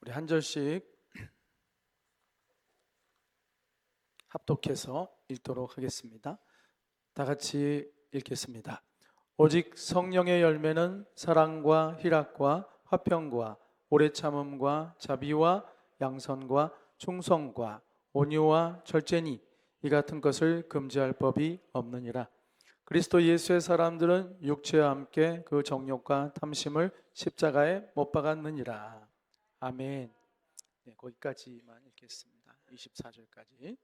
우리 한 절씩 합독해서 읽도록 하겠습니다. 다 같이 읽겠습니다. 오직 성령의 열매는 사랑과 희락과 화평과 오래 참음과 자비와 양선과 충성과 온유와 절제니 이 같은 것을 금지할 법이 없느니라. 그리스도 예수의 사람들은 육체와 함께 그 정욕과 탐심을 십자가에 못 박았느니라. 아멘. 네, 거기까지만 읽겠습니다. 24절까지.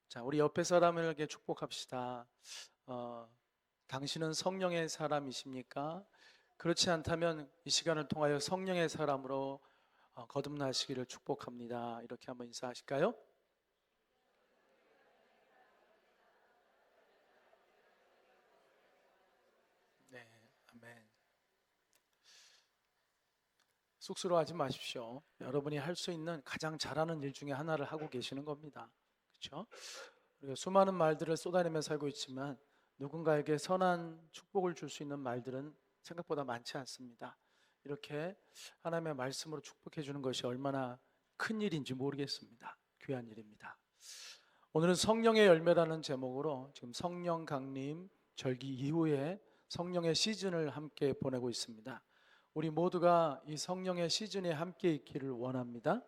자, 우리 옆에 사람에게 축복합시다. 당신은 성령의 사람이십니까? 그렇지 않다면 이 시간을 통하여 성령의 사람으로 거듭나시기를 축복합니다. 이렇게 한번 인사하실까요? 네, 아멘. 쑥스러워하지 마십시오. 여러분이 할 수 있는 가장 잘하는 일 중에 하나를 하고 계시는 겁니다. 그렇죠? 우리가 수많은 말들을 쏟아내며 살고 있지만 누군가에게 선한 축복을 줄 수 있는 말들은 생각보다 많지 않습니다. 이렇게 하나님의 말씀으로 축복해 주는 것이 얼마나 큰 일인지 모르겠습니다. 귀한 일입니다. 오늘은 성령의 열매라는 제목으로 지금 성령 강림 절기 이후에 성령의 시즌을 함께 보내고 있습니다. 우리 모두가 이 성령의 시즌에 함께 있기를 원합니다.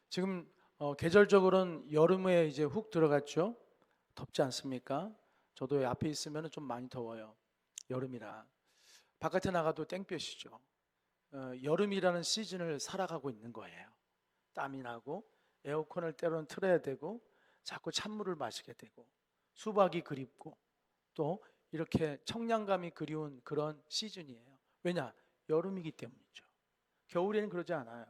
지금 계절적으로는 여름에 이제 훅 들어갔죠. 덥지 않습니까? 저도 앞에 있으면 좀 많이 더워요. 여름이라. 바깥에 나가도 땡볕이죠. 여름이라는 시즌을 살아가고 있는 거예요. 땀이 나고 에어컨을 때로는 틀어야 되고 자꾸 찬물을 마시게 되고 수박이 그립고 또 이렇게 청량감이 그리운 그런 시즌이에요. 왜냐? 여름이기 때문이죠. 겨울에는 그러지 않아요.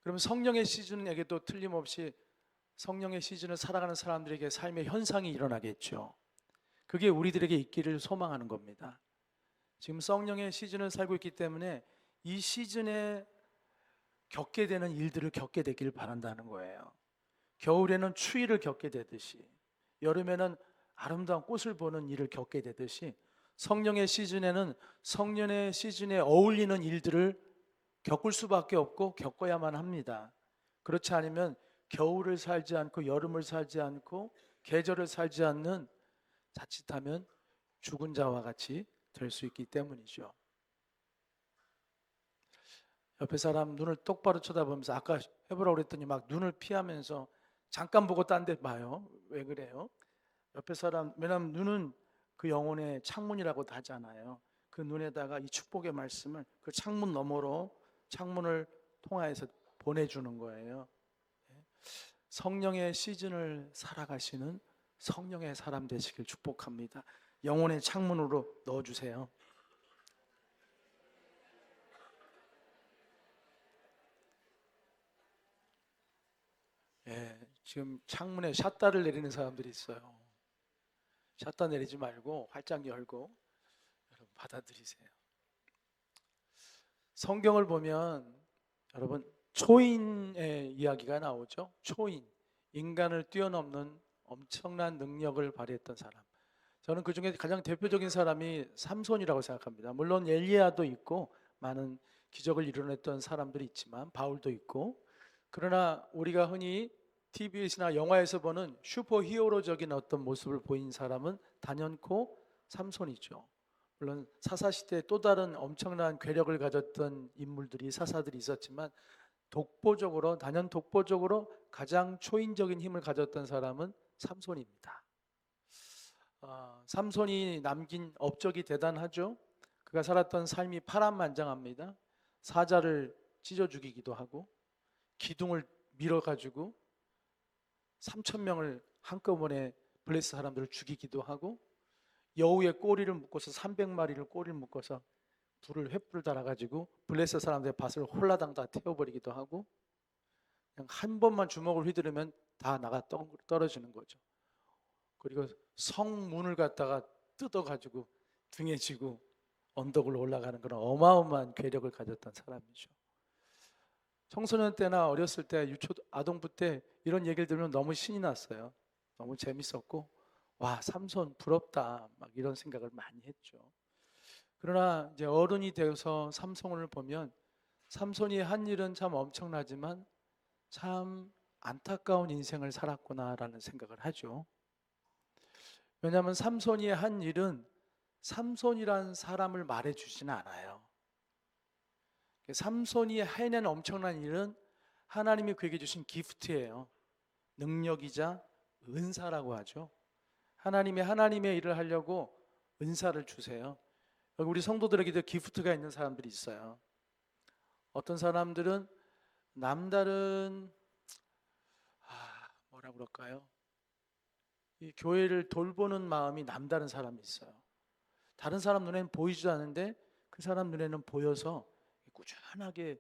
그러면 성령의 시즌에게도 틀림없이 성령의 시즌을 살아가는 사람들에게 삶의 현상이 일어나겠죠. 그게 우리들에게 있기를 소망하는 겁니다. 지금 성령의 시즌을 살고 있기 때문에 이 시즌에 겪게 되는 일들을 겪게 되기를 바란다는 거예요. 겨울에는 추위를 겪게 되듯이 여름에는 아름다운 꽃을 보는 일을 겪게 되듯이 성령의 시즌에는 성령의 시즌에 어울리는 일들을 겪을 수밖에 없고 겪어야만 합니다. 그렇지 않으면 겨울을 살지 않고 여름을 살지 않고 계절을 살지 않는 자칫하면 죽은 자와 같이 될 수 있기 때문이죠. 옆에 사람 눈을 똑바로 쳐다보면서 아까 해보라고 그랬더니 막 눈을 피하면서 잠깐 보고 딴 데 봐요. 왜 그래요? 옆에 사람, 왜냐하면 눈은 그 영혼의 창문이라고 하잖아요. 그 눈에다가 이 축복의 말씀을 그 창문 너머로 창문을 통하여서 보내주는 거예요. 성령의 시즌을 살아가시는 성령의 사람 되시길 축복합니다. 영혼의 창문으로 넣어주세요. 예, 지금 창문에 샷다를 내리는 사람들이 있어요. 샷다 내리지 말고 활짝 열고 여러분 받아들이세요. 성경을 보면 여러분 초인의 이야기가 나오죠. 초인, 인간을 뛰어넘는 엄청난 능력을 발휘했던 사람. 저는 그 중에 가장 대표적인 사람이 삼손이라고 생각합니다. 물론 엘리야도 있고 많은 기적을 이뤄냈던 사람들이 있지만 바울도 있고, 그러나 우리가 흔히 TV나 영화에서 보는 슈퍼 히어로적인 어떤 모습을 보인 사람은 단연코 삼손이죠. 물론 사사시대에 또 다른 엄청난 괴력을 가졌던 인물들이 사사들이 있었지만 독보적으로 단연 독보적으로 가장 초인적인 힘을 가졌던 사람은 삼손입니다. 삼손이 남긴 업적이 대단하죠. 그가 살았던 삶이 파란만장합니다. 사자를 찢어 죽이기도 하고 기둥을 밀어가지고 3천 명을 한꺼번에 블레스 사람들을 죽이기도 하고 여우의 꼬리를 묶어서 300마리를 꼬리를 묶어서 횃불을 달아가지고 블레셋 사람들의 밭을 홀라당 다 태워버리기도 하고 그냥 한 번만 주먹을 휘두르면 다 나가 떨어지는 거죠. 그리고 성문을 갖다가 뜯어가지고 등에 지고 언덕을 올라가는 그런 어마어마한 괴력을 가졌던 사람이죠. 청소년 때나 어렸을 때 아동부 때 이런 얘기를 들으면 너무 신이 났어요. 너무 재밌었고 와 삼손 부럽다 막 이런 생각을 많이 했죠. 그러나 이제 어른이 되어서 삼손을 보면 삼손이 한 일은 참 엄청나지만 참 안타까운 인생을 살았구나라는 생각을 하죠. 왜냐하면 삼손이 한 일은 삼손이란 사람을 말해주지는 않아요. 삼손이 해낸 엄청난 일은 하나님이 그에게 주신 기프트예요. 능력이자 은사라고 하죠. 하나님의 일을 하려고 은사를 주세요. 여기 우리 성도들에게도 기프트가 있는 사람들이 있어요. 어떤 사람들은 남다른 뭐라 그럴까요? 이 교회를 돌보는 마음이 남다른 사람이 있어요. 다른 사람 눈에는 보이지도 않는데 그 사람 눈에는 보여서 꾸준하게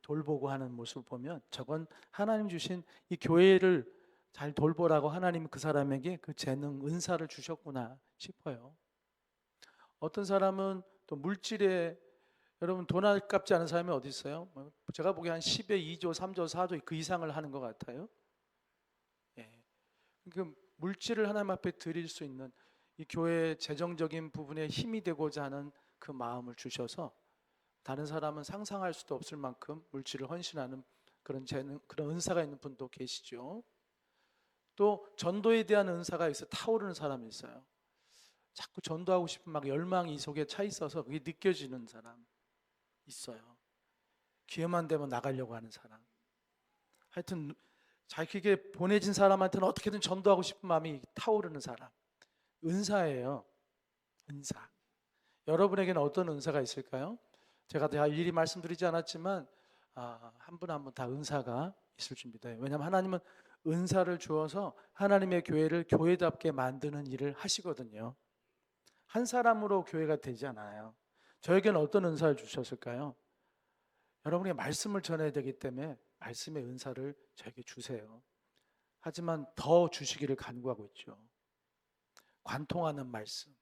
돌보고 하는 모습을 보면 저건 하나님 주신 이 교회를 잘 돌보라고 하나님이 그 사람에게 그 재능, 은사를 주셨구나 싶어요. 어떤 사람은 또 물질에, 여러분 돈 아깝지 않은 사람이 어디 있어요? 제가 보기에 한 10에 2조, 3조, 4조 그 이상을 하는 것 같아요. 예. 그 물질을 하나님 앞에 드릴 수 있는 이 교회의 재정적인 부분에 힘이 되고자 하는 그 마음을 주셔서 다른 사람은 상상할 수도 없을 만큼 물질을 헌신하는 그런 재능, 그런 은사가 있는 분도 계시죠. 또 전도에 대한 은사가 있어 타오르는 사람이 있어요. 자꾸 전도하고 싶은 막 열망이 이 속에 차 있어서 그게 느껴지는 사람 있어요. 기회만 되면 나가려고 하는 사람. 하여튼 자기에게 보내진 사람한테는 어떻게든 전도하고 싶은 마음이 타오르는 사람. 은사예요. 은사. 여러분에게는 어떤 은사가 있을까요? 제가 다 일일이 말씀드리지 않았지만 한 분 한 분 다 은사가 있을 줄입니다. 왜냐하면 하나님은 은사를 주어서 하나님의 교회를 교회답게 만드는 일을 하시거든요. 한 사람으로 교회가 되지 않아요. 저에게는 어떤 은사를 주셨을까요? 여러분이 말씀을 전해야 되기 때문에 말씀의 은사를 저에게 주세요. 하지만 더 주시기를 간구하고 있죠. 관통하는 말씀,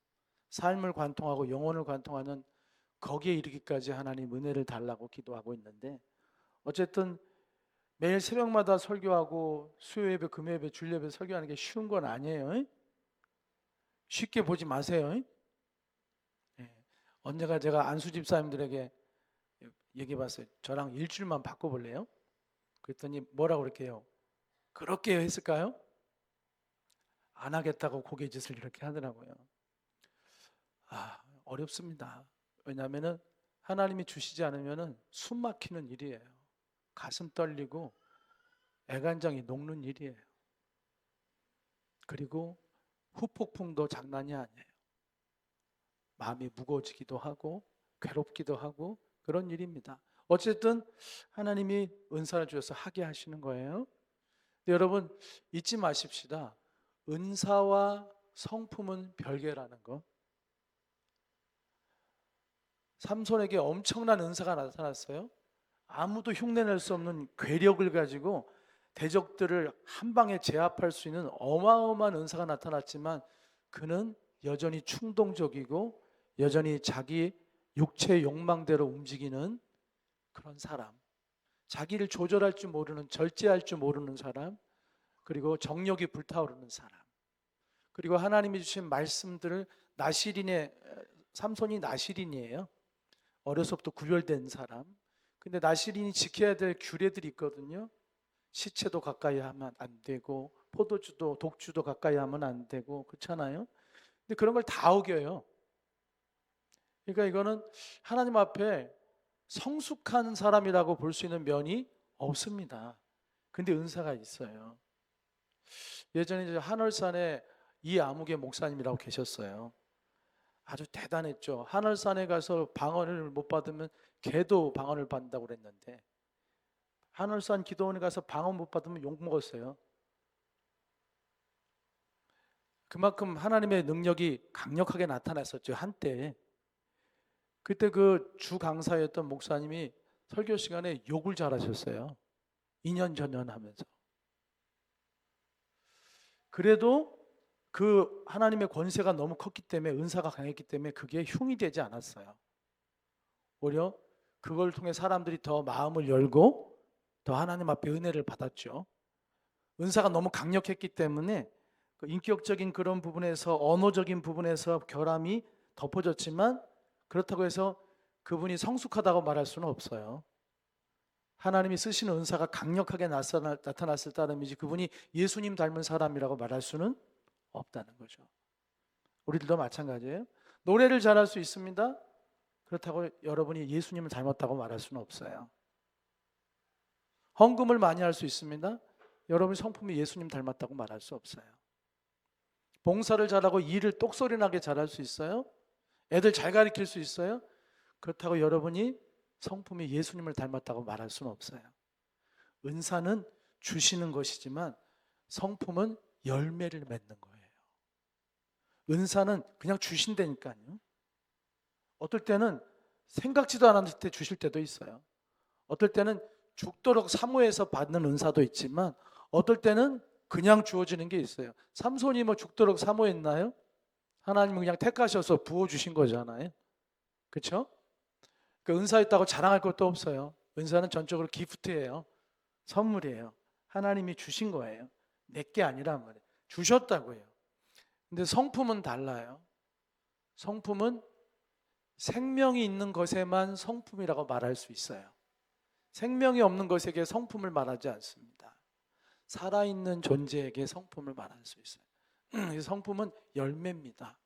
삶을 관통하고 영혼을 관통하는 거기에 이르기까지 하나님 은혜를 달라고 기도하고 있는데, 어쨌든 매일 새벽마다 설교하고 수요예배, 금요예배, 주일예배 설교하는 게 쉬운 건 아니에요. 쉽게 보지 마세요. 언제가 제가 안수 집사님들에게 얘기해봤어요. 저랑 일주일만 바꿔볼래요? 그랬더니 뭐라고 그럴게요? 그렇게 했을까요? 안 하겠다고 고개짓을 이렇게 하더라고요. 어렵습니다. 왜냐하면 하나님이 주시지 않으면 숨 막히는 일이에요. 가슴 떨리고 애간장이 녹는 일이에요. 그리고 후폭풍도 장난이 아니에요. 마음이 무거워지기도 하고 괴롭기도 하고 그런 일입니다. 어쨌든 하나님이 은사를 주셔서 하게 하시는 거예요. 여러분 잊지 마십시다. 은사와 성품은 별개라는 거. 삼손에게 엄청난 은사가 나타났어요. 아무도 흉내낼 수 없는 괴력을 가지고 대적들을 한 방에 제압할 수 있는 어마어마한 은사가 나타났지만 그는 여전히 충동적이고 여전히 자기 육체의 욕망대로 움직이는 그런 사람, 자기를 조절할 줄 모르는, 절제할 줄 모르는 사람, 그리고 정욕이 불타오르는 사람, 그리고 하나님이 주신 말씀들을 삼손이 나실인이에요. 어려서부터 구별된 사람. 근데 나실인이 지켜야 될 규례들이 있거든요. 시체도 가까이 하면 안 되고 포도주도 독주도 가까이 하면 안 되고 그렇잖아요. 근데 그런 걸 다 어겨요. 그러니까 이거는 하나님 앞에 성숙한 사람이라고 볼 수 있는 면이 없습니다. 근데 은사가 있어요. 예전에 한월산에 이아무개 목사님이라고 계셨어요. 아주 대단했죠. 한월산에 가서 방언을 못 받으면 개도 방언을 받는다고 그랬는데 한월산 기도원에 가서 방언 못 받으면 욕 먹었어요. 그만큼 하나님의 능력이 강력하게 나타났었죠, 한때. 그때 그 주 강사였던 목사님이 설교 시간에 욕을 잘하셨어요. 2년 전연하면서. 그래도 그 하나님의 권세가 너무 컸기 때문에, 은사가 강했기 때문에 그게 흉이 되지 않았어요. 오히려 그걸 통해 사람들이 더 마음을 열고 더 하나님 앞에 은혜를 받았죠. 은사가 너무 강력했기 때문에 그 인격적인 그런 부분에서, 언어적인 부분에서 결함이 덮어졌지만 그렇다고 해서 그분이 성숙하다고 말할 수는 없어요. 하나님이 쓰시는 은사가 강력하게 나타났을 따름이지 그분이 예수님 닮은 사람이라고 말할 수는 없다는 거죠. 우리들도 마찬가지예요. 노래를 잘할 수 있습니다. 그렇다고 여러분이 예수님을 닮았다고 말할 수는 없어요. 헌금을 많이 할 수 있습니다. 여러분의 성품이 예수님 닮았다고 말할 수 없어요. 봉사를 잘하고 일을 똑소리 나게 잘할 수 있어요. 애들 잘 가르칠 수 있어요. 그렇다고 여러분이 성품이 예수님을 닮았다고 말할 수는 없어요. 은사는 주시는 것이지만 성품은 열매를 맺는 거예요. 은사는 그냥 주신다니까요. 어떨 때는 생각지도 않았을 때 주실 때도 있어요. 어떨 때는 죽도록 사모해서 받는 은사도 있지만 어떨 때는 그냥 주어지는 게 있어요. 삼손이 뭐 죽도록 사모했나요? 하나님은 그냥 택하셔서 부어주신 거잖아요. 그렇죠? 그 은사 있다고 자랑할 것도 없어요. 은사는 전적으로 기프트예요. 선물이에요. 하나님이 주신 거예요. 내게 아니란 말이에요. 주셨다고요. 근데 성품은 달라요. 성품은 생명이 있는 것에만 성품이라고 말할 수 있어요. 생명이 없는 것에게 성품을 말하지 않습니다. 살아있는 존재에게 성품을 말할 수 있어요. 성품은 열매입니다.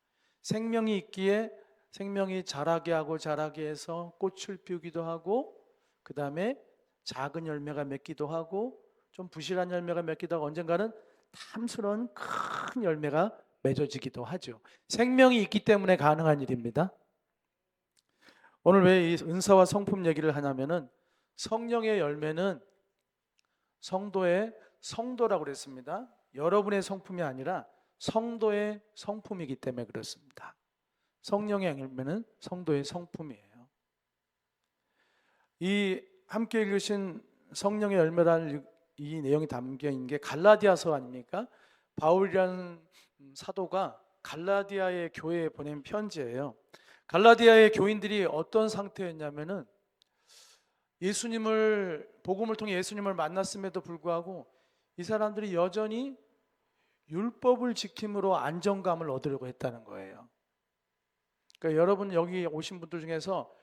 생명이 있기에 생명이 자라게 하고 자라게 해서 꽃을 피우기도 하고 그 다음에 작은 열매가 맺기도 하고 좀 부실한 열매가 맺기도 하고 언젠가는 탐스러운 큰 열매가 맺어지기도 하죠. 생명이 있기 때문에 가능한 일입니다. 오늘 왜 이 은사와 성품 얘기를 하냐면은 성령의 열매는 성도의 성도라고 그랬습니다. 여러분의 성품이 아니라 성도의 성품이기 때문에 그렇습니다. 성령의 열매는 성도의 성품이에요. 이 함께 읽으신 성령의 열매라는 이 내용이 담겨 있는 게 갈라디아서 아닙니까? 바울이라는 사도가 갈라디아의 교회에 보낸 편지예요. 갈라디아의 교인들이 어떤 상태였냐면은 복음을 통해 예수님을 만났음에도 불구하고 이 사람들이 여전히 율법을 지킴으로 안정감을 얻으려고 했다는 거예요. 그러니까 여러분 여기 오신 분들 중에서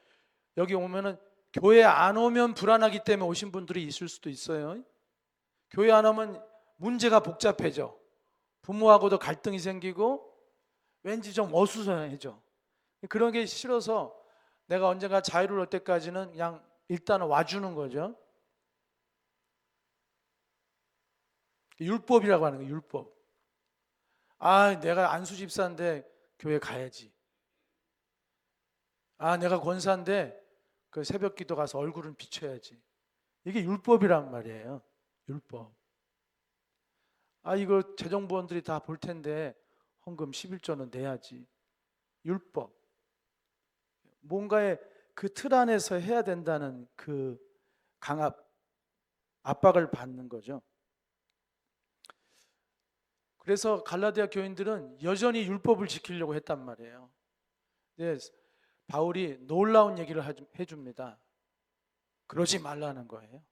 여기 오면은 교회 안 오면 불안하기 때문에 오신 분들이 있을 수도 있어요. 교회 안 오면 문제가 복잡해져. 부모하고도 갈등이 생기고 왠지 좀 어수선해져. 그런 게 싫어서 내가 언젠가 자유를 얻을 때까지는 그냥 일단 와주는 거죠. 율법이라고 하는 거예요. 율법. 내가 안수 집사인데 교회 가야지. 내가 권사인데 그 새벽 기도 가서 얼굴은 비춰야지. 이게 율법이란 말이에요. 율법. 이거 재정부원들이 다 볼 텐데 헌금 11조는 내야지. 율법. 뭔가의 그 틀 안에서 해야 된다는 그 압박을 받는 거죠. 그래서 갈라디아 교인들은 여전히 율법을 지키려고 했단 말이에요. 바울이 놀라운 얘기를 해줍니다. 그러지 말라는 거예요.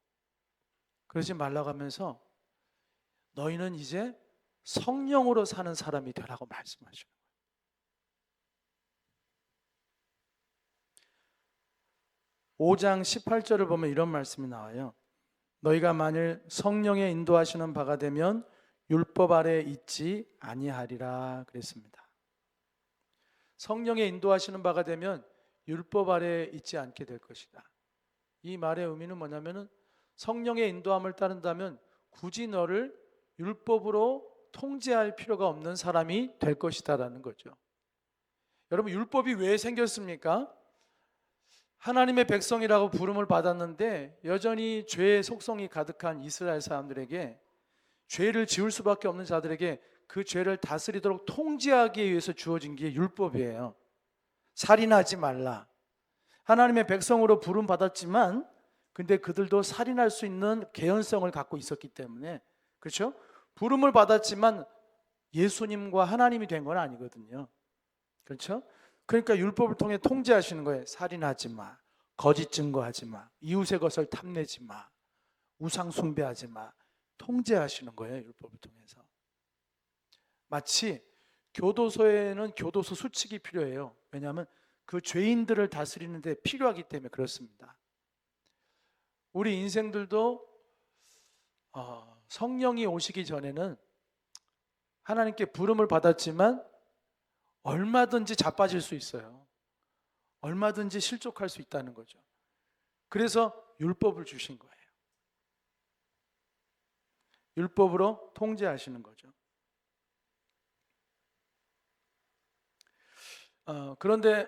그러지 말라고 하면서 너희는 이제 성령으로 사는 사람이 되라고 말씀하시는 거예요. 5장 18절을 보면 이런 말씀이 나와요. 너희가 만일 성령의 인도하시는 바가 되면 율법 아래 있지 아니하리라 그랬습니다. 성령의 인도하시는 바가 되면 율법 아래 있지 않게 될 것이다. 이 말의 의미는 뭐냐면은 성령의 인도함을 따른다면 굳이 너를 율법으로 통제할 필요가 없는 사람이 될 것이다라는 거죠. 여러분 율법이 왜 생겼습니까? 하나님의 백성이라고 부름을 받았는데 여전히 죄의 속성이 가득한 이스라엘 사람들에게 죄를 지을 수밖에 없는 자들에게 그 죄를 다스리도록 통제하기 위해서 주어진 게 율법이에요. 살인하지 말라. 하나님의 백성으로 부름 받았지만 근데 그들도 살인할 수 있는 개연성을 갖고 있었기 때문에 그렇죠? 부름을 받았지만 예수님과 하나님이 된 건 아니거든요. 그렇죠? 그러니까 율법을 통해 통제하시는 거예요. 살인하지 마, 거짓 증거하지 마, 이웃의 것을 탐내지 마, 우상 숭배하지 마. 통제하시는 거예요. 율법을 통해서. 마치 교도소에는 교도소 수칙이 필요해요. 왜냐하면 그 죄인들을 다스리는 데 필요하기 때문에 그렇습니다. 우리 인생들도 성령이 오시기 전에는 하나님께 부름을 받았지만 얼마든지 자빠질 수 있어요. 얼마든지 실족할 수 있다는 거죠. 그래서 율법을 주신 거예요. 율법으로 통제하시는 거죠. 그런데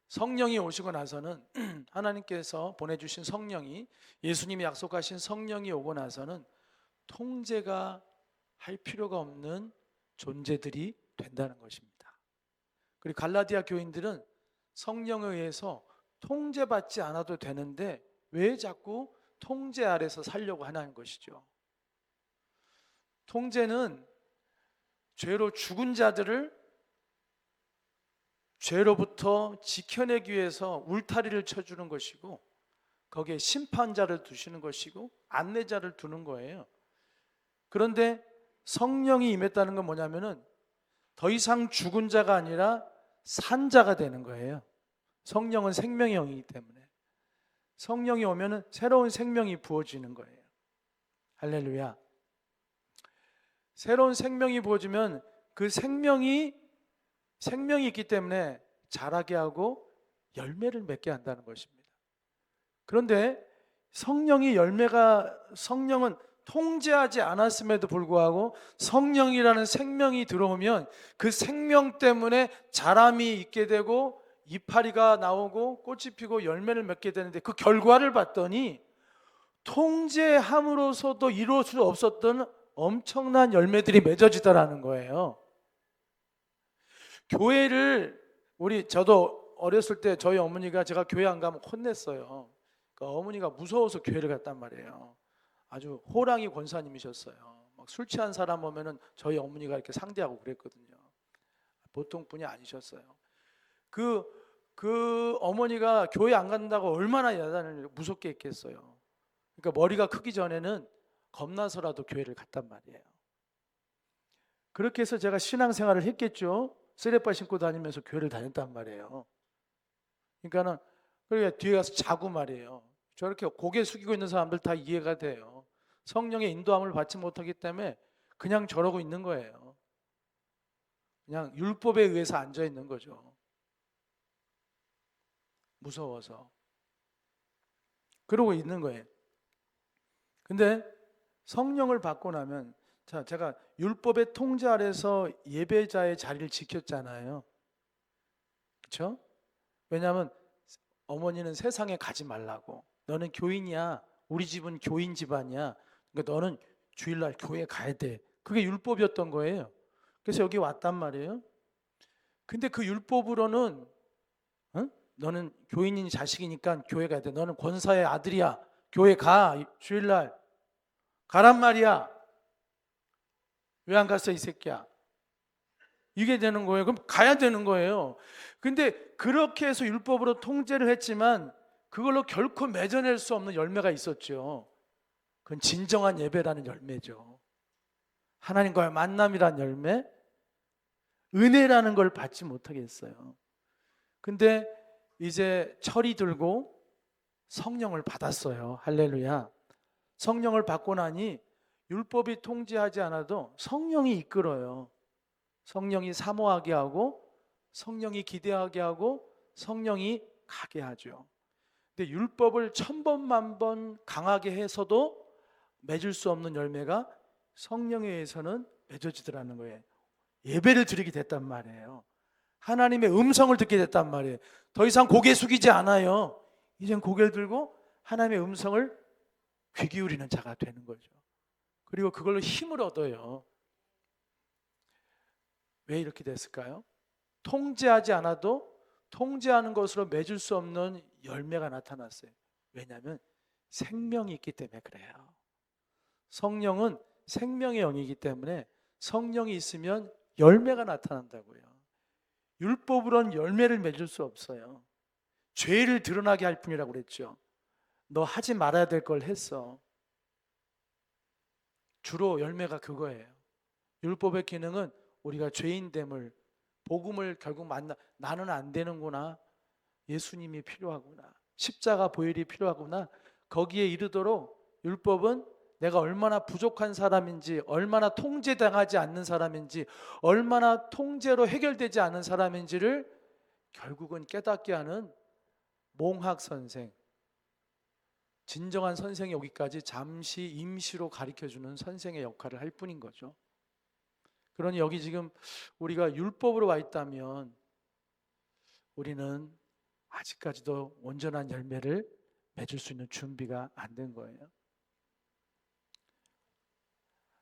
성령이 오시고 나서는 하나님께서 보내주신 성령이, 예수님이 약속하신 성령이 오고 나서는 통제가 할 필요가 없는 존재들이 된다는 것입니다. 그리고 갈라디아 교인들은 성령에 의해서 통제받지 않아도 되는데 왜 자꾸 통제 아래서 살려고 하는 것이죠. 통제는 죄로 죽은 자들을 죄로부터 지켜내기 위해서 울타리를 쳐주는 것이고, 거기에 심판자를 두시는 것이고 안내자를 두는 거예요. 그런데 성령이 임했다는 건 뭐냐면은 더 이상 죽은 자가 아니라 산 자가 되는 거예요. 성령은 생명의 영이기 때문에 성령이 오면은 새로운 생명이 부어지는 거예요. 할렐루야. 새로운 생명이 부어지면 그 생명이 있기 때문에 자라게 하고 열매를 맺게 한다는 것입니다. 그런데 성령은 통제하지 않았음에도 불구하고 성령이라는 생명이 들어오면 그 생명 때문에 자람이 있게 되고 이파리가 나오고 꽃이 피고 열매를 맺게 되는데, 그 결과를 봤더니 통제함으로써도 이룰 수 없었던 엄청난 열매들이 맺어지더라는 거예요. 교회를 저도 어렸을 때 저희 어머니가 제가 교회 안 가면 혼냈어요. 그러니까 어머니가 무서워서 교회를 갔단 말이에요. 아주 호랑이 권사님이셨어요. 막 술 취한 사람 오면은 저희 어머니가 이렇게 상대하고 그랬거든요. 보통 분이 아니셨어요. 그 어머니가 교회 안 간다고 얼마나 야단을 무섭게 했겠어요. 그러니까 머리가 크기 전에는 겁나서라도 교회를 갔단 말이에요. 그렇게 해서 제가 신앙생활을 했겠죠. 쓰레빠 신고 다니면서 교회를 다녔단 말이에요. 그러니까 뒤에 가서 자고 말이에요. 저렇게 고개 숙이고 있는 사람들 다 이해가 돼요. 성령의 인도함을 받지 못하기 때문에 그냥 저러고 있는 거예요. 그냥 율법에 의해서 앉아 있는 거죠. 무서워서. 그러고 있는 거예요. 근데 성령을 받고 나면, 제가 율법의 통제 아래서 예배자의 자리를 지켰잖아요. 그렇죠? 왜냐하면 어머니는 세상에 가지 말라고. 너는 교인이야. 우리 집은 교인 집안이야. 그러니까 너는 주일날 교회 가야 돼. 그게 율법이었던 거예요. 그래서 여기 왔단 말이에요. 근데 그 율법으로는 너는 교인인 자식이니까 교회 가야 돼. 너는 권사의 아들이야. 교회 가. 주일날 가란 말이야. 왜 안 갔어 이 새끼야? 이게 되는 거예요. 그럼 가야 되는 거예요. 근데 그렇게 해서 율법으로 통제를 했지만 그걸로 결코 맺어낼 수 없는 열매가 있었죠. 그건 진정한 예배라는 열매죠. 하나님과의 만남이라는 열매, 은혜라는 걸 받지 못하겠어요. 근데 이제 철이 들고 성령을 받았어요. 할렐루야. 성령을 받고 나니 율법이 통제하지 않아도 성령이 이끌어요. 성령이 사모하게 하고 성령이 기대하게 하고 성령이 가게 하죠. 근데 율법을 1000번 강하게 해서도 맺을 수 없는 열매가 성령에 의해서는 맺어지더라는 거예요. 예배를 드리게 됐단 말이에요. 하나님의 음성을 듣게 됐단 말이에요. 더 이상 고개 숙이지 않아요. 이젠 고개를 들고 하나님의 음성을 귀 기울이는 자가 되는 거죠. 그리고 그걸로 힘을 얻어요. 왜 이렇게 됐을까요? 통제하지 않아도 통제하는 것으로 맺을 수 없는 열매가 나타났어요. 왜냐하면 생명이 있기 때문에 그래요. 성령은 생명의 영이기 때문에 성령이 있으면 열매가 나타난다고요. 율법으로는 열매를 맺을 수 없어요. 죄를 드러나게 할 뿐이라고 그랬죠. 너 하지 말아야 될 걸 했어. 주로 열매가 그거예요. 율법의 기능은 우리가 죄인됨을, 복음을 결국 나는 안 되는구나, 예수님이 필요하구나, 십자가 보혈이 필요하구나, 거기에 이르도록 율법은 내가 얼마나 부족한 사람인지, 얼마나 통제당하지 않는 사람인지, 얼마나 통제로 해결되지 않은 사람인지를 결국은 깨닫게 하는 몽학 선생, 진정한 선생이 오기까지 잠시 임시로 가르쳐주는 선생의 역할을 할 뿐인 거죠. 그러니 여기 지금 우리가 율법으로 와 있다면 우리는 아직까지도 온전한 열매를 맺을 수 있는 준비가 안 된 거예요.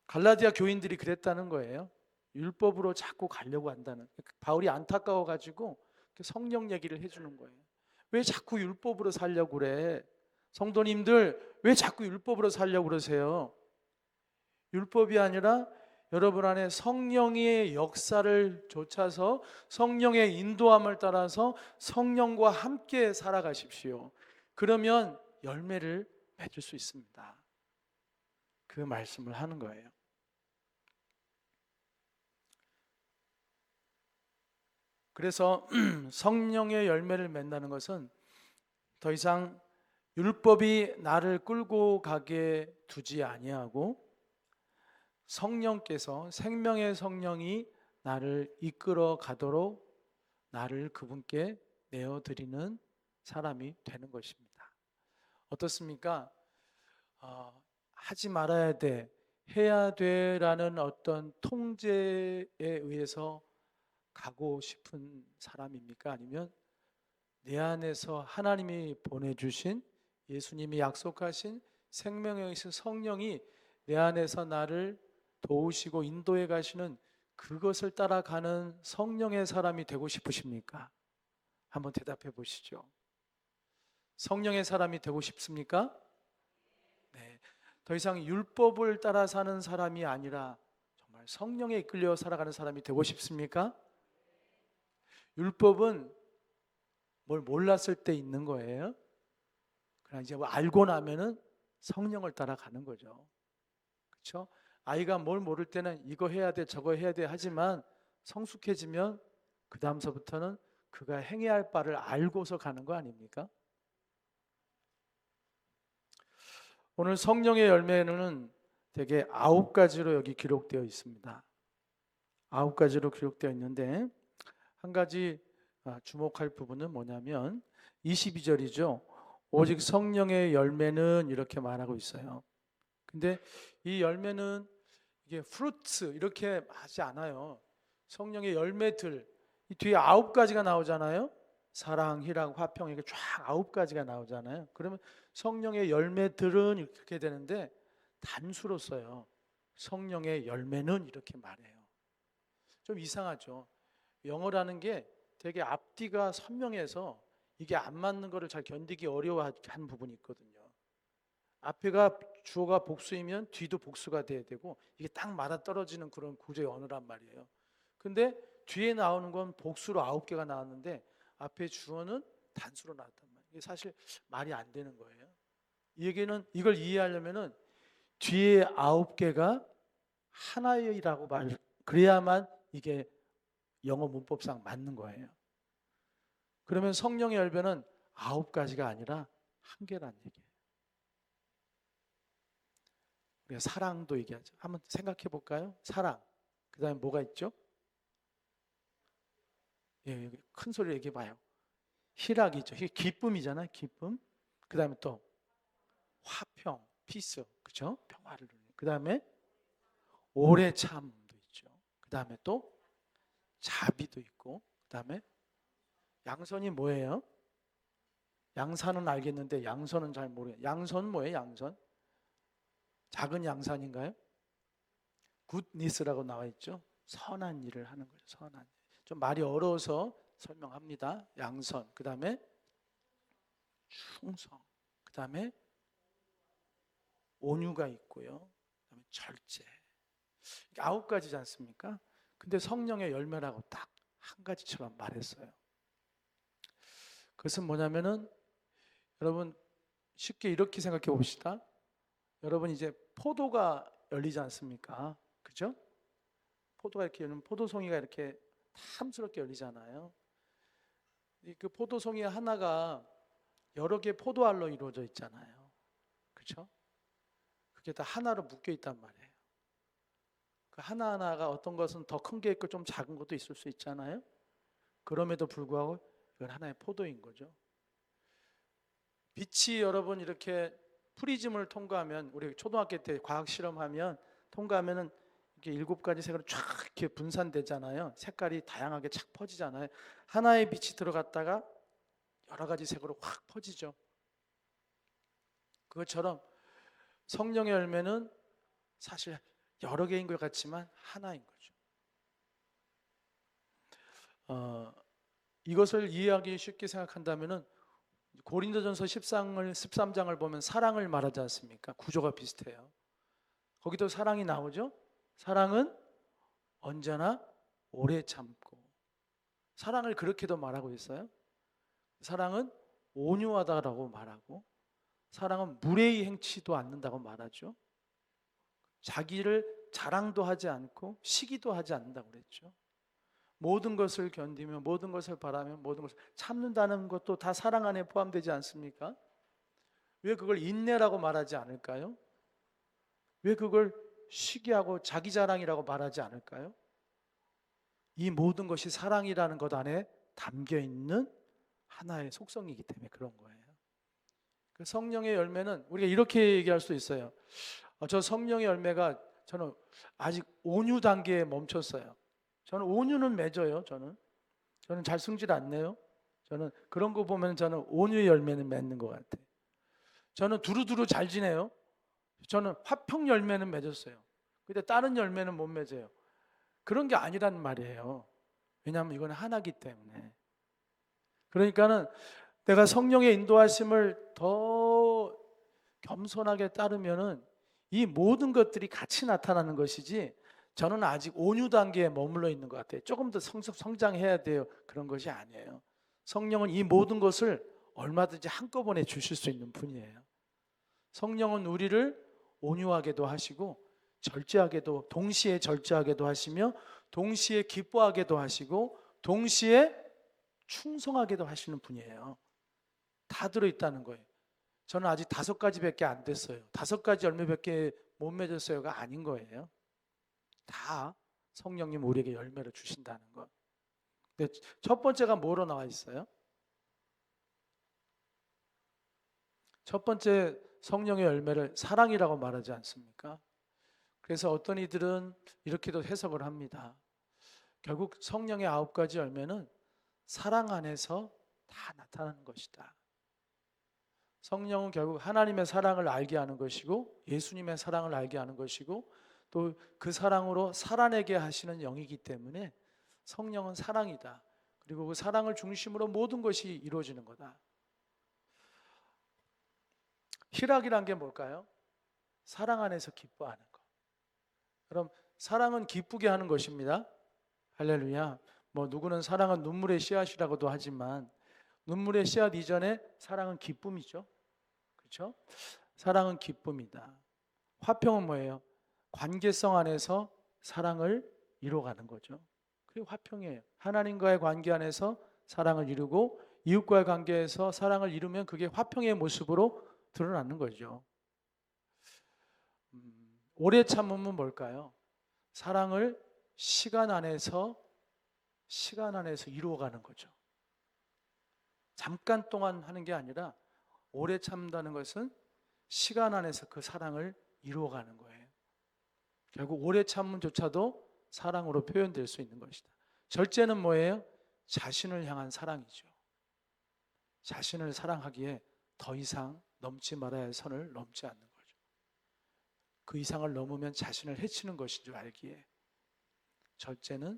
갈라디아 교인들이 그랬다는 거예요. 율법으로 자꾸 가려고 한다는. 바울이 안타까워가지고 성령 얘기를 해주는 거예요. 왜 자꾸 율법으로 살려고 그래? 성도님들 왜 자꾸 율법으로 살려고 그러세요? 율법이 아니라 여러분 안에 성령의 역사를 좇아서 성령의 인도함을 따라서 성령과 함께 살아가십시오. 그러면 열매를 맺을 수 있습니다. 그 말씀을 하는 거예요. 그래서 성령의 열매를 맺는다는 것은 더 이상 율법이 나를 끌고 가게 두지 아니하고 성령께서, 생명의 성령이 나를 이끌어 가도록 나를 그분께 내어드리는 사람이 되는 것입니다. 어떻습니까? 하지 말아야 돼, 해야 돼라는 어떤 통제에 의해서 가고 싶은 사람입니까? 아니면 내 안에서 하나님이 보내주신, 예수님이 약속하신 생명의 성령이 내 안에서 나를 도우시고 인도해 가시는 그것을 따라가는 성령의 사람이 되고 싶으십니까? 한번 대답해 보시죠. 성령의 사람이 되고 싶습니까? 네. 더 이상 율법을 따라 사는 사람이 아니라 정말 성령에 이끌려 살아가는 사람이 되고 싶습니까? 율법은 뭘 몰랐을 때 있는 거예요. 그러나 이제 뭐 알고 나면은 성령을 따라가는 거죠. 그렇죠? 아이가 뭘 모를 때는 이거 해야 돼, 저거 해야 돼 하지만 성숙해지면 그 다음서부터는 그가 행해야 할 바를 알고서 가는 거 아닙니까? 오늘 성령의 열매는 대개 9가지로 여기 기록되어 있습니다. 9가지로 기록되어 있는데 한 가지 주목할 부분은 뭐냐면 22절이죠. 오직 성령의 열매는 이렇게 말하고 있어요. 근데 이 열매는 이게 프루트 이렇게 하지 않아요. 성령의 열매들, 이 뒤에 9가지가 나오잖아요. 사랑, 희락, 화평 이렇게 쫙 9가지가 나오잖아요. 그러면 성령의 열매들은 이렇게 되는데 단수로 써요. 성령의 열매는 이렇게 말해요. 좀 이상하죠. 영어라는 게 되게 앞뒤가 선명해서 이게 안 맞는 거를 잘 견디기 어려워하는 부분이 있거든요. 앞에가 주어가 복수이면 뒤도 복수가 돼야 되고 이게 딱 맞아떨어지는 그런 구조의 언어란 말이에요. 근데 뒤에 나오는 건 복수로 9개가 나왔는데 앞에 주어는 단수로 나왔단 말이에요. 이게 사실 말이 안 되는 거예요. 이 얘기는 이걸 이해하려면은 뒤에 9개가 하나이라고 그래야만 이게 영어 문법상 맞는 거예요. 그러면 성령의 열매는 9가지가 아니라 1개란 얘기예요. 우리가 사랑도 얘기하죠. 한번 생각해 볼까요? 사랑. 그 다음에 뭐가 있죠? 예, 큰 소리로 얘기해 봐요. 희락이죠. 기쁨이잖아요. 기쁨. 그 다음에 또 화평, 피스. 그렇죠? 평화를 누리는. 그 다음에 오래 참도 있죠. 그 다음에 또 자비도 있고. 그 다음에 양선이 뭐예요? 양산은 알겠는데 양선은 잘 모르겠어요. 양선 뭐예요? 양선? 작은 양산인가요? 굿니스라고 나와 있죠. 선한 일을 하는 거죠. 선한 일. 좀 말이 어려워서 설명합니다. 양선. 그 다음에 충성. 그 다음에 온유가 있고요. 그 다음에 절제. 9가지지 않습니까? 근데 성령의 열매라고 딱 한 가지처럼 말했어요. 그것은 뭐냐면은 여러분 쉽게 이렇게 생각해 봅시다. 여러분 이제 포도가 열리지 않습니까? 그죠? 포도가 이렇게 열리면 포도송이가 이렇게 탐스럽게 열리잖아요. 그 포도송이 하나가 여러 개의 포도알로 이루어져 있잖아요. 그렇죠? 그게 다 하나로 묶여 있단 말이에요. 그 하나하나가 어떤 것은 더 큰 게 있고 좀 작은 것도 있을 수 있잖아요. 그럼에도 불구하고 이건 하나의 포도인 거죠. 빛이 여러분 이렇게 프리즘을 통과하면, 우리 초등학교 때 과학 실험하면 통과하면은 이렇게 7가지 색으로 쫙 이렇게 분산되잖아요. 색깔이 다양하게 착 퍼지잖아요. 하나의 빛이 들어갔다가 여러 가지 색으로 확 퍼지죠. 그것처럼 성령의 열매는 사실 여러 개인 것 같지만 하나인 거죠. 이것을 이해하기 쉽게 생각한다면은 고린도전서 13장을 보면 사랑을 말하지 않습니까? 구조가 비슷해요. 거기도 사랑이 나오죠? 사랑은 언제나 오래 참고. 사랑을 그렇게도 말하고 있어요. 사랑은 온유하다라고 말하고, 사랑은 무례히 행치도 않는다고 말하죠. 자기를 자랑도 하지 않고 시기도 하지 않는다고 그랬죠. 모든 것을 견디며 모든 것을 바라며 모든 것을 참는다는 것도 다 사랑 안에 포함되지 않습니까? 왜 그걸 인내라고 말하지 않을까요? 왜 그걸 시기하고 자기 자랑이라고 말하지 않을까요? 이 모든 것이 사랑이라는 것 안에 담겨 있는 하나의 속성이기 때문에 그런 거예요. 그 성령의 열매는 우리가 이렇게 얘기할 수 있어요. 저 성령의 열매가 저는 아직 온유 단계에 멈췄어요. 저는 온유는 맺어요. 저는 잘 승질 안 내요. 저는 그런 거 보면 저는 온유의 열매는 맺는 것 같아요. 저는 두루두루 잘 지내요. 저는 화평 열매는 맺었어요. 근데 다른 열매는 못 맺어요. 그런 게 아니란 말이에요. 왜냐하면 이건 하나기 때문에. 그러니까는 내가 성령의 인도하심을 더 겸손하게 따르면은 이 모든 것들이 같이 나타나는 것이지, 저는 아직 온유 단계에 머물러 있는 것 같아요. 조금 더 성장해야 돼요. 그런 것이 아니에요. 성령은 이 모든 것을 얼마든지 한꺼번에 주실 수 있는 분이에요. 성령은 우리를 온유하게도 하시고 절제하게도, 동시에 절제하게도 하시며 동시에 기뻐하게도 하시고 동시에 충성하게도 하시는 분이에요. 다 들어있다는 거예요. 저는 아직 5가지밖에 안 됐어요. 5가지 열매밖에 못 맺었어요가 아닌 거예요. 다 성령님 우리에게 열매를 주신다는 것. 근데 첫 번째가 뭐로 나와 있어요? 첫 번째 성령의 열매를 사랑이라고 말하지 않습니까? 그래서 어떤 이들은 이렇게도 해석을 합니다. 결국 성령의 9가지 열매는 사랑 안에서 다 나타나는 것이다. 성령은 결국 하나님의 사랑을 알게 하는 것이고 예수님의 사랑을 알게 하는 것이고 또 그 사랑으로 살아내게 하시는 영이기 때문에 성령은 사랑이다. 그리고 그 사랑을 중심으로 모든 것이 이루어지는 거다. 희락이란 게 뭘까요? 사랑 안에서 기뻐하는 것. 그럼 사랑은 기쁘게 하는 것입니다. 할렐루야. 누구는 사랑은 눈물의 씨앗이라고도 하지만 눈물의 씨앗 이전에 사랑은 기쁨이죠. 그렇죠? 사랑은 기쁨이다. 화평은 뭐예요? 관계성 안에서 사랑을 이루어가는 거죠. 그게 화평이에요. 하나님과의 관계 안에서 사랑을 이루고 이웃과의 관계에서 사랑을 이루면 그게 화평의 모습으로 드러나는 거죠. 오래 참음은 뭘까요? 사랑을 시간 안에서 이루어가는 거죠. 잠깐 동안 하는 게 아니라 오래 참다는 것은 시간 안에서 그 사랑을 이루어가는 거예요. 결국 오래 참음조차도 사랑으로 표현될 수 있는 것이다. 절제는 뭐예요? 자신을 향한 사랑이죠. 자신을 사랑하기에 더 이상 넘지 말아야 할 선을 넘지 않는 거죠. 그 이상을 넘으면 자신을 해치는 것인 줄 알기에 절제는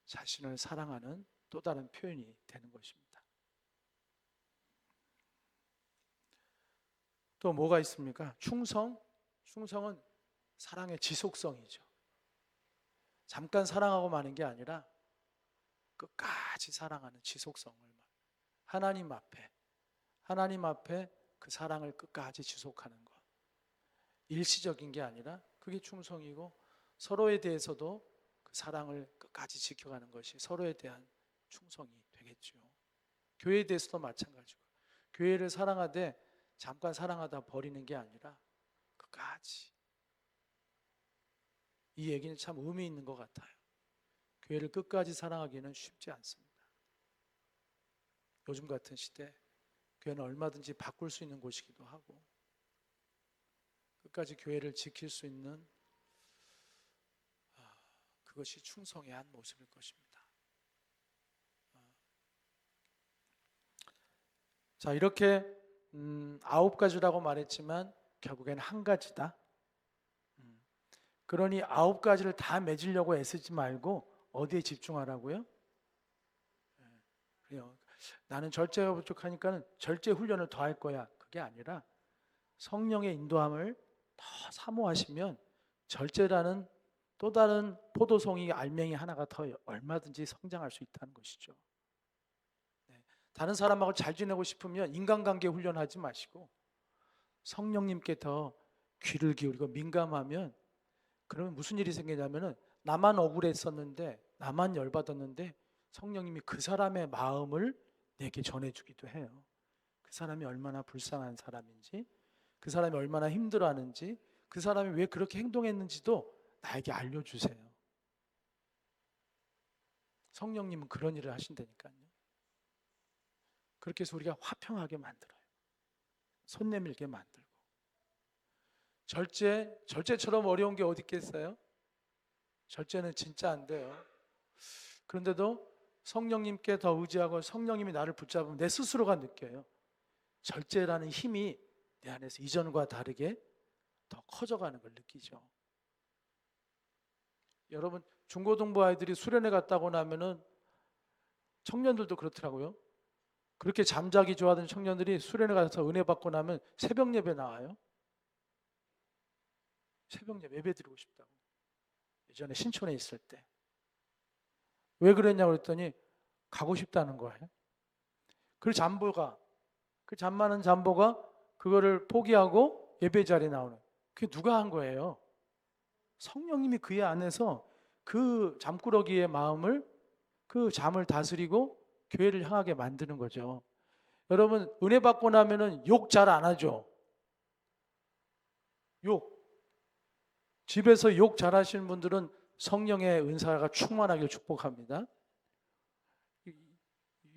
자신을 사랑하는 또 다른 표현이 되는 것입니다. 또 뭐가 있습니까? 충성은 사랑의 지속성이죠. 잠깐 사랑하고 마는 게 아니라 끝까지 사랑하는 지속성을 하나님 앞에 그 사랑을 끝까지 지속하는 것. 일시적인 게 아니라 그게 충성이고 서로에 대해서도 그 사랑을 끝까지 지켜가는 것이 서로에 대한 충성이 되겠죠. 교회에 대해서도 마찬가지고 교회를 사랑하되 잠깐 사랑하다 버리는 게 아니라 끝까지. 이 얘기는 참 의미 있는 것 같아요. 교회를 끝까지 사랑하기는 쉽지 않습니다. 요즘 같은 시대 교회는 얼마든지 바꿀 수 있는 곳이기도 하고 끝까지 교회를 지킬 수 있는 그것이 충성의 한 모습일 것입니다. 자, 이렇게 9가지라고 말했지만 결국엔 한 가지다. 그러니 9가지를 다 맺으려고 애쓰지 말고 어디에 집중하라고요? 그래요. 나는 절제가 부족하니까 절제 훈련을 더 할 거야. 그게 아니라 성령의 인도함을 더 사모하시면 절제라는 또 다른 포도송이 알맹이 하나가 더 얼마든지 성장할 수 있다는 것이죠. 다른 사람하고 잘 지내고 싶으면 인간관계 훈련하지 마시고 성령님께 더 귀를 기울이고 민감하면 그러면 무슨 일이 생기냐면은 나만 억울했었는데 나만 열받았는데 성령님이 그 사람의 마음을 내게 전해주기도 해요. 그 사람이 얼마나 불쌍한 사람인지, 그 사람이 얼마나 힘들어하는지, 그 사람이 왜 그렇게 행동했는지도 나에게 알려주세요. 성령님은 그런 일을 하신다니까요. 그렇게 해서 우리가 화평하게 만들어요. 손 내밀게 만들고. 절제처럼 어려운 게 어디 있겠어요? 절제는 진짜 안 돼요. 그런데도 성령님께 더 의지하고 성령님이 나를 붙잡으면 내 스스로가 느껴요. 절제라는 힘이 내 안에서 이전과 다르게 더 커져가는 걸 느끼죠. 여러분, 중고등부 아이들이 수련회 갔다고 나면은 청년들도 그렇더라고요. 그렇게 잠자기 좋아하던 청년들이 수련회 가서 은혜 받고 나면 새벽 예배 나와요. 새벽 예배 드리고 싶다고. 예전에 신촌에 있을 때. 왜 그랬냐고 그랬더니 가고 싶다는 거예요. 그 잠 많은 잠보가 그거를 포기하고 예배 자리에 나오는. 그게 누가 한 거예요? 성령님이 그의 안에서 그 잠꾸러기의 마음을 그 잠을 다스리고 교회를 향하게 만드는 거죠. 여러분, 은혜 받고 나면은 욕 잘 안 하죠. 집에서 욕 잘 하시는 분들은 성령의 은사가 충만하길 축복합니다.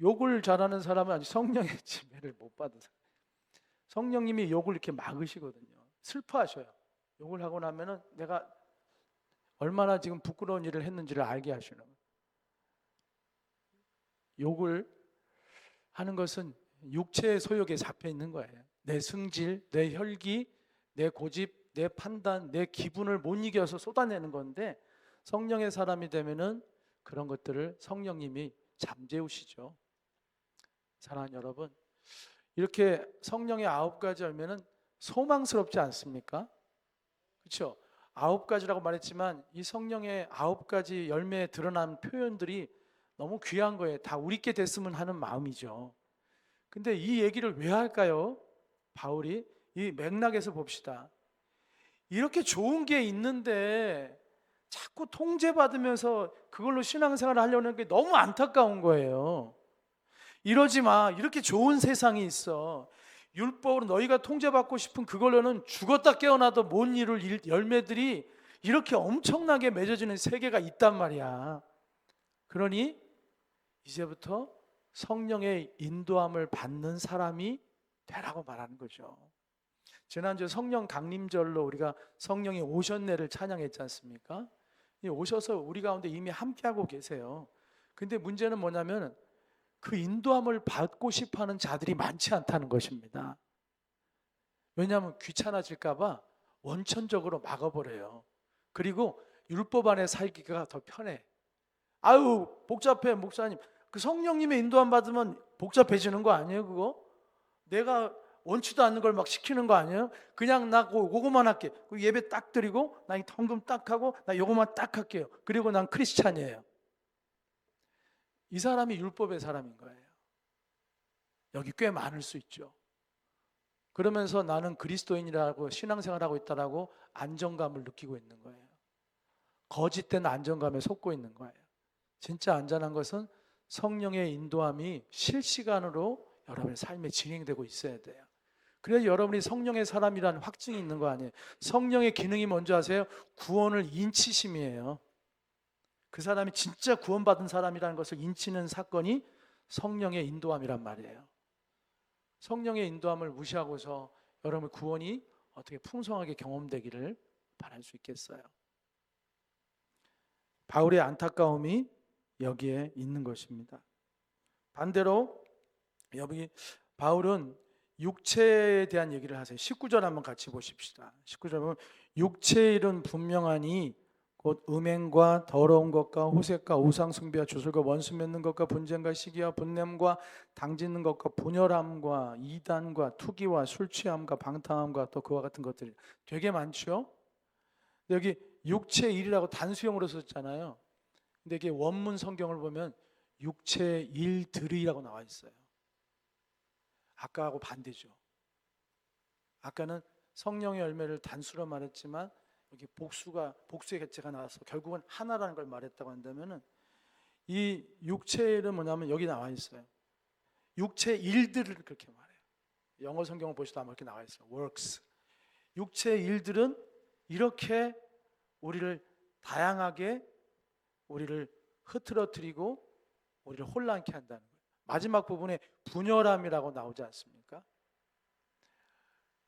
욕을 잘하는 사람은 아직 성령의 지배를 못 받은 사람. 성령님이 욕을 이렇게 막으시거든요. 슬퍼하셔요. 욕을 하고 나면은 내가 얼마나 지금 부끄러운 일을 했는지를 알게 하시는 거예요. 욕을 하는 것은 육체의 소욕에 잡혀 있는 거예요. 내 승질, 내 혈기, 내 고집, 내 판단, 내 기분을 못 이겨서 쏟아내는 건데 성령의 사람이 되면은 그런 것들을 성령님이 잠재우시죠. 사랑하는 여러분, 이렇게 성령의 9가지 열매는 소망스럽지 않습니까? 그렇죠? 9가지라고 말했지만 이 성령의 9가지 열매에 드러난 표현들이 너무 귀한 거예요. 다 우리께 됐으면 하는 마음이죠. 근데 이 얘기를 왜 할까요? 바울이 이 맥락에서 봅시다. 이렇게 좋은 게 있는데 자꾸 통제받으면서 그걸로 신앙생활을 하려는 게 너무 안타까운 거예요. 이러지 마. 이렇게 좋은 세상이 있어. 율법으로 너희가 통제받고 싶은 그걸로는 죽었다 깨어나도 못 이룰 열매들이 이렇게 엄청나게 맺어지는 세계가 있단 말이야. 그러니 이제부터 성령의 인도함을 받는 사람이 되라고 말하는 거죠. 지난주 성령 강림절로 우리가 성령이 오셨네를 찬양했지 않습니까? 오셔서 우리 가운데 이미 함께하고 계세요. 근데 문제는 뭐냐면 그 인도함을 받고 싶어하는 자들이 많지 않다는 것입니다. 왜냐하면 귀찮아질까 봐 원천적으로 막아버려요. 그리고 율법 안에 살기가 더 편해. 아유 복잡해 목사님. 그 성령님의 인도함 받으면 복잡해지는 거 아니에요 그거? 내가 원치도 않는 걸 막 시키는 거 아니에요? 그냥 나 그거만 할게. 예배 딱 드리고 나 헌금 딱 하고 나 요거만 딱 할게요. 그리고 난 크리스찬이에요. 이 사람이 율법의 사람인 거예요. 여기 꽤 많을 수 있죠. 그러면서 나는 그리스도인이라고 신앙생활하고 있다라고 안정감을 느끼고 있는 거예요. 거짓된 안정감에 속고 있는 거예요. 진짜 안전한 것은 성령의 인도함이 실시간으로 여러분의 삶에 진행되고 있어야 돼요. 그래야 여러분이 성령의 사람이라는 확증이 있는 거 아니에요. 성령의 기능이 뭔지 아세요? 구원을 인치심이에요. 그 사람이 진짜 구원받은 사람이라는 것을 인치는 사건이 성령의 인도함이란 말이에요. 성령의 인도함을 무시하고서 여러분의 구원이 어떻게 풍성하게 경험되기를 바랄 수 있겠어요? 바울의 안타까움이 여기에 있는 것입니다. 반대로 여기 바울은 육체에 대한 얘기를 하세요. 19절 한번 같이 보십시다. 19절 보면 육체의 일은 분명하니 곧 음행과 더러운 것과 호색과 우상숭배와 주술과 원수 맺는 것과 분쟁과 시기와 분냄과 당짓는 것과 분열함과 이단과 투기와 술 취함과 방탕함과 또 그와 같은 것들이 되게 많죠. 여기 육체의 일이라고 단수형으로 썼잖아요. 근데 이게 원문 성경을 보면 육체의 일들이라고 나와 있어요. 아까하고 반대죠. 아까는 성령의 열매를 단수로 말했지만 여기 복수의 개체가 나와서 결국은 하나라는 걸 말했다고 한다면은 이 육체의 일은 뭐냐면 여기 나와 있어요. 육체의 일들을 그렇게 말해요. 영어 성경을 보시도 아마 이렇게 나와 있어요. works. 육체의 일들은 이렇게 우리를 다양하게 우리를 흐트러뜨리고 우리를 혼란케 한다는 거예요. 마지막 부분에 분열함이라고 나오지 않습니까?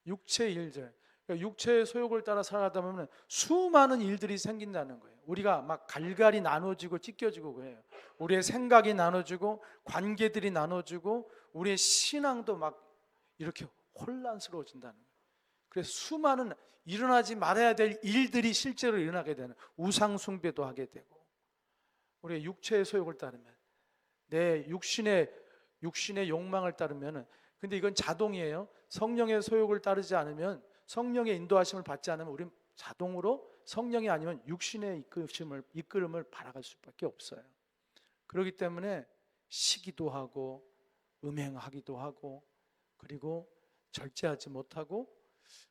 육체의 일들, 그러니까 육체의 소욕을 따라 살아가다 보면 수많은 일들이 생긴다는 거예요. 우리가 막 갈갈이 나눠지고 찢겨지고 그래요. 우리의 생각이 나눠지고 관계들이 나눠지고 우리의 신앙도 막 이렇게 혼란스러워진다는 거예요. 그래서 수많은 일어나지 말아야 될 일들이 실제로 일어나게 되는, 우상 숭배도 하게 되고 우리의 육체의 소욕을 따르면, 내 육신의 욕망을 따르면은, 근데 이건 자동이에요. 성령의 소욕을 따르지 않으면, 성령의 인도하심을 받지 않으면 우리는 자동으로 성령이 아니면 육신의 이끌음을 바라갈 수밖에 없어요. 그렇기 때문에 시기도 하고 음행하기도 하고 그리고 절제하지 못하고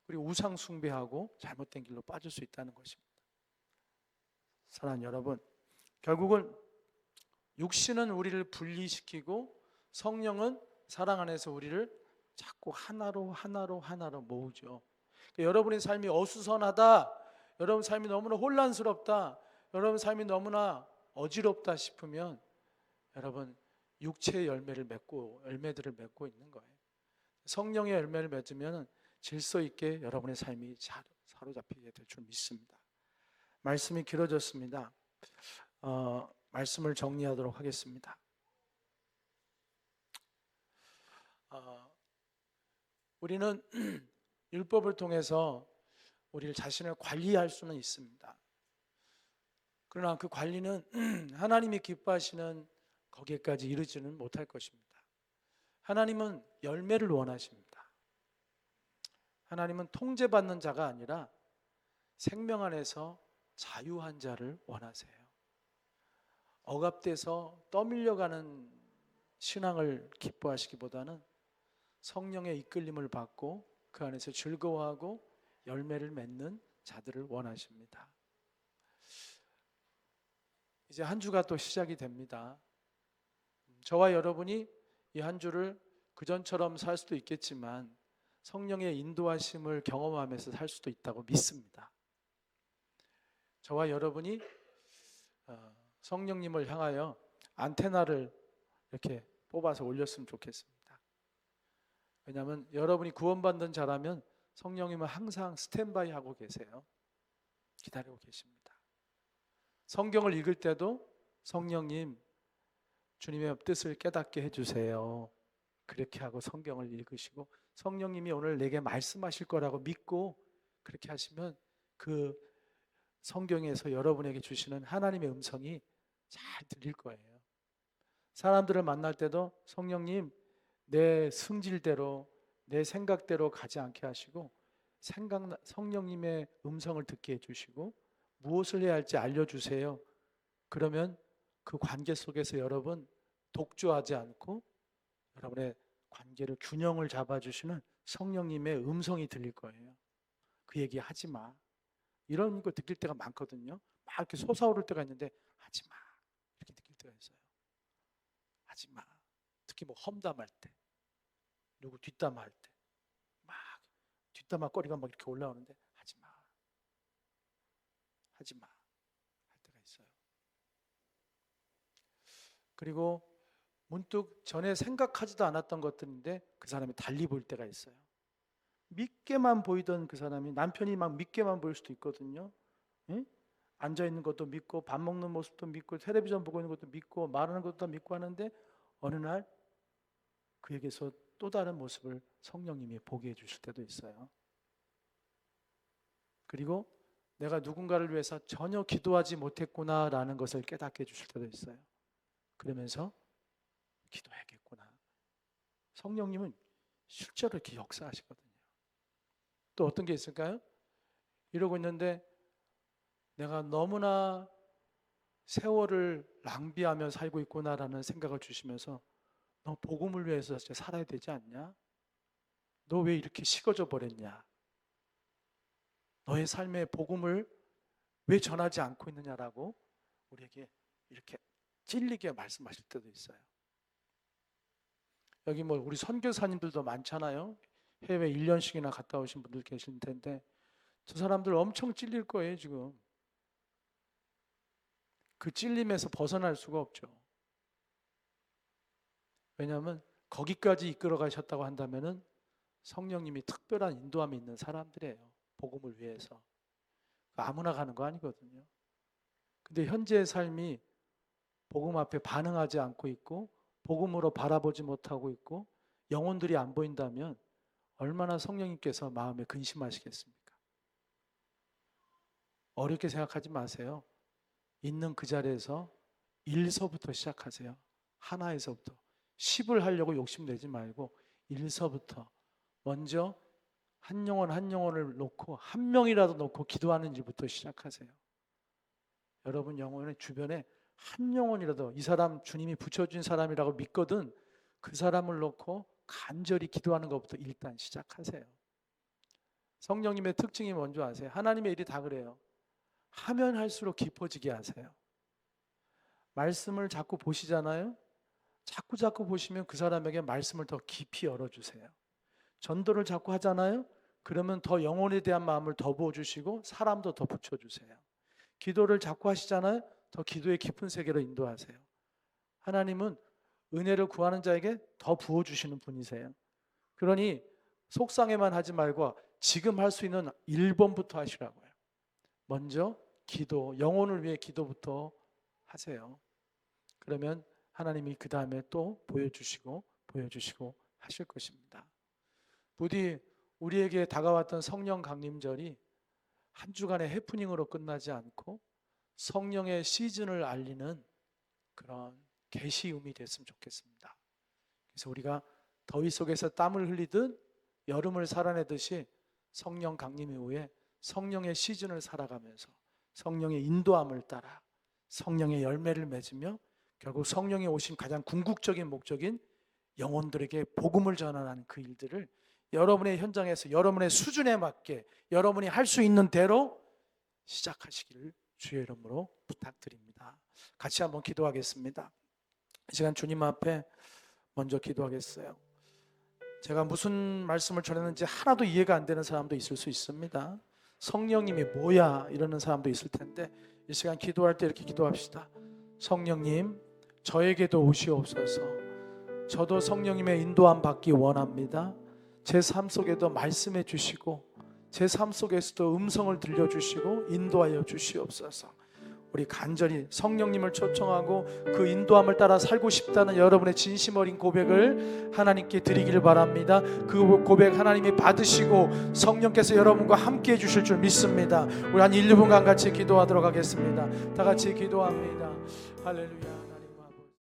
그리고 우상 숭배하고 잘못된 길로 빠질 수 있다는 것입니다. 사랑하는 여러분, 결국은 육신은 우리를 분리시키고 성령은 사랑 안에서 우리를 자꾸 하나로 모으죠. 그러니까 여러분의 삶이 어수선하다, 여러분 삶이 너무나 혼란스럽다, 여러분 삶이 너무나 어지럽다 싶으면 여러분 육체의 열매들을 맺고 있는 거예요. 성령의 열매를 맺으면 질서 있게 여러분의 삶이 사로잡히게 될 줄 믿습니다. 말씀이 길어졌습니다. 말씀을 정리하도록 하겠습니다. 우리는 율법을 통해서 우리를 자신을 관리할 수는 있습니다. 그러나 그 관리는 하나님이 기뻐하시는 거기에까지 이르지는 못할 것입니다. 하나님은 열매를 원하십니다. 하나님은 통제받는 자가 아니라 생명 안에서 자유한 자를 원하세요. 억압돼서 떠밀려가는 신앙을 기뻐하시기보다는 성령의 이끌림을 받고 그 안에서 즐거워하고 열매를 맺는 자들을 원하십니다. 이제 한 주가 또 시작이 됩니다. 저와 여러분이 이 한 주를 그전처럼 살 수도 있겠지만 성령의 인도하심을 경험하면서 살 수도 있다고 믿습니다. 저와 여러분이 성령님을 향하여 안테나를 이렇게 뽑아서 올렸으면 좋겠습니다. 왜냐하면 여러분이 구원받는 자라면 성령님은 항상 스탠바이 하고 계세요. 기다리고 계십니다. 성경을 읽을 때도 성령님, 주님의 뜻을 깨닫게 해주세요. 그렇게 하고 성경을 읽으시고 성령님이 오늘 내게 말씀하실 거라고 믿고 그렇게 하시면 그 성경에서 여러분에게 주시는 하나님의 음성이 잘 들릴 거예요. 사람들을 만날 때도 성령님, 내 승질대로 내 생각대로 가지 않게 하시고 성령님의 음성을 듣게 해주시고 무엇을 해야 할지 알려주세요. 그러면 그 관계 속에서 여러분 독주하지 않고 여러분의 관계를 균형을 잡아주시는 성령님의 음성이 들릴 거예요. 그 얘기 하지 마. 이런 거 느낄 때가 많거든요. 막 이렇게 솟아오를 때가 있는데 하지 마. 이렇게 느낄 때가 있어요. 하지 마. 특히 뭐 험담할 때, 누구 뒷담할 때, 막 뒷담화거리가 막 이렇게 올라오는데 하지 마. 할 때가 있어요. 그리고 문득 전에 생각하지도 않았던 것들인데 그 사람이 달리 보일 때가 있어요. 믿게만 보이던 그 사람이, 남편이 막 믿게만 보일 수도 있거든요. 예? 앉아있는 것도 믿고, 밥 먹는 모습도 믿고, 텔레비전 보고 있는 것도 믿고, 말하는 것도 믿고 하는데 어느 날 그에게서 또 다른 모습을 성령님이 보게 해주실 때도 있어요. 그리고 내가 누군가를 위해서 전혀 기도하지 못했구나라는 것을 깨닫게 해주실 때도 있어요. 그러면서 기도해야겠구나. 성령님은 실제로 이렇게 역사하시거든요. 또 어떤 게 있을까요? 이러고 있는데 내가 너무나 세월을 낭비하며 살고 있구나라는 생각을 주시면서 너 복음을 위해서 살아야 되지 않냐? 너 왜 이렇게 식어져 버렸냐? 너의 삶의 복음을 왜 전하지 않고 있느냐라고 우리에게 이렇게 찔리게 말씀하실 때도 있어요. 여기 뭐 우리 선교사님들도 많잖아요. 해외 1년씩이나 갔다 오신 분들 계실 텐데 저 사람들 엄청 찔릴 거예요 지금. 그 찔림에서 벗어날 수가 없죠. 왜냐하면 거기까지 이끌어 가셨다고 한다면은 성령님이 특별한 인도함이 있는 사람들이에요. 복음을 위해서. 아무나 가는 거 아니거든요. 근데 현재의 삶이 복음 앞에 반응하지 않고 있고 복음으로 바라보지 못하고 있고 영혼들이 안 보인다면 얼마나 성령님께서 마음에 근심하시겠습니까? 어렵게 생각하지 마세요. 있는 그 자리에서 1서부터 시작하세요. 하나에서부터. 10을 하려고 욕심내지 말고 1서부터 먼저 한 영혼 한 영혼을 놓고 한 명이라도 놓고 기도하는 일부터 시작하세요. 여러분 영혼의 주변에 한 영혼이라도 이 사람 주님이 붙여준 사람이라고 믿거든 그 사람을 놓고 간절히 기도하는 것부터 일단 시작하세요. 성령님의 특징이 뭔지 아세요? 하나님의 일이 다 그래요. 하면 할수록 깊어지게 하세요. 말씀을 자꾸 보시잖아요. 자꾸 보시면 그 사람에게 말씀을 더 깊이 열어주세요. 전도를 자꾸 하잖아요. 그러면 더 영혼에 대한 마음을 더 부어주시고 사람도 더 붙여주세요. 기도를 자꾸 하시잖아요. 더 기도의 깊은 세계로 인도하세요. 하나님은 은혜를 구하는 자에게 더 부어주시는 분이세요. 그러니 속상해만 하지 말고 지금 할 수 있는 1번부터 하시라고요. 먼저 기도, 영혼을 위해 기도부터 하세요. 그러면 하나님이 그 다음에 또 보여주시고 하실 것입니다. 부디 우리에게 다가왔던 성령 강림절이 한 주간의 해프닝으로 끝나지 않고 성령의 시즌을 알리는 그런 계시음이 됐으면 좋겠습니다. 그래서 우리가 더위 속에서 땀을 흘리듯 여름을 살아내듯이 성령 강림 이후에 성령의 시즌을 살아가면서 성령의 인도함을 따라 성령의 열매를 맺으며 결국 성령이 오신 가장 궁극적인 목적인 영혼들에게 복음을 전하는 그 일들을 여러분의 현장에서 여러분의 수준에 맞게 여러분이 할 수 있는 대로 시작하시기를 주의 이름으로 부탁드립니다. 같이 한번 기도하겠습니다. 이 시간 주님 앞에 먼저 기도하겠어요. 제가 무슨 말씀을 전했는지 하나도 이해가 안 되는 사람도 있을 수 있습니다. 성령님이 뭐야 이러는 사람도 있을 텐데 이 시간 기도할 때 이렇게 기도합시다. 성령님, 저에게도 오시옵소서. 저도 성령님의 인도함 받기 원합니다. 제 삶 속에도 말씀해 주시고 제 삶 속에서도 음성을 들려주시고 인도하여 주시옵소서. 우리 간절히 성령님을 초청하고 그 인도함을 따라 살고 싶다는 여러분의 진심 어린 고백을 하나님께 드리기를 바랍니다. 그 고백 하나님이 받으시고 성령께서 여러분과 함께 해주실 줄 믿습니다. 우리 한 1, 2분간 같이 기도하도록 하겠습니다. 다 같이 기도합니다. 할렐루야.